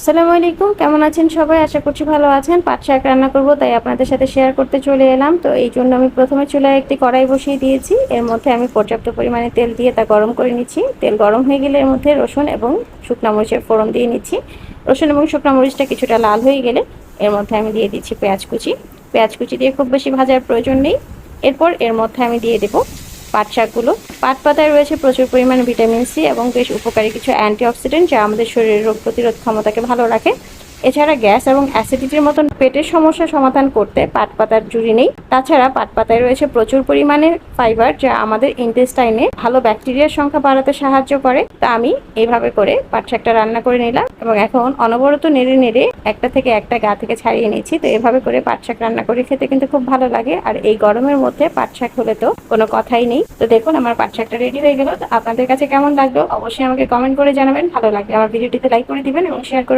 আসসালামু আলাইকুম, কেমন আছেন সবাই? আশা করছি ভালো আছেন। পাট শাক রান্না করব, তাই আপনাদের সাথে শেয়ার করতে চলে এলাম। তো এই জন্য আমি প্রথমে চুলায় একটি কড়াই বসিয়ে দিয়েছি। এর মধ্যে আমি পর্যাপ্ত পরিমাণে তেল দিয়ে তা গরম করে নিচ্ছি। তেল গরম হয়ে গেলে এর মধ্যে রসুন এবং শুকনা মরিচের ফোড়ন দিয়ে নিচ্ছি। রসুন এবং শুকনা মরিচটা কিছুটা লাল হয়ে গেলে এর মধ্যে আমি দিয়ে দিচ্ছি পেঁয়াজ কুচি। পেঁয়াজ কুচি দিয়ে খুব বেশি ভাজার প্রয়োজন নেই। এরপর এর মধ্যে আমি দিয়ে দেব পাট শাকগুলো। পাট পাতায় রয়েছে প্রচুর পরিমাণে ভিটামিন সি এবং বেশ উপকারী কিছু অ্যান্টিঅক্সিডেন্ট, যা আমাদের শরীরের রোগ প্রতিরোধ ক্ষমতাকে ভালো রাখে। এছাড়া গ্যাস এবং অ্যাসিডিটির মতন পেটের সমস্যা সমাধান করতে পাট পাতার জুড়ি নেই। তাছাড়া পাট পাতায় রয়েছে প্রচুর পরিমাণে ফাইবার, যা আমাদের ইন্টেস্টাইনে ভালো ব্যাকটেরিয়ার সংখ্যা বাড়াতে সাহায্য করে। তা আমি এইভাবে করে পাট শাকটা রান্না করে নিলাম এবং এখন অনবরত নেড়ে নেড়ে একটা থেকে একটা গা থেকে ছাড়িয়ে নিচ্ছি। তো এভাবে করে পাট শাক রান্না করে খেতে কিন্তু খুব ভালো লাগে, আর এই গরমের মধ্যে পাট শাক হলে তো কোনো কথাই নেই। তো দেখুন, আমার পাট শাকটা রেডি হয়ে গেল। তো আপনাদের কাছে কেমন লাগলো অবশ্যই আমাকে কমেন্ট করে জানাবেন। ভালো লাগলে আমার ভিডিওটিতে লাইক করে দিবেন এবং শেয়ার করে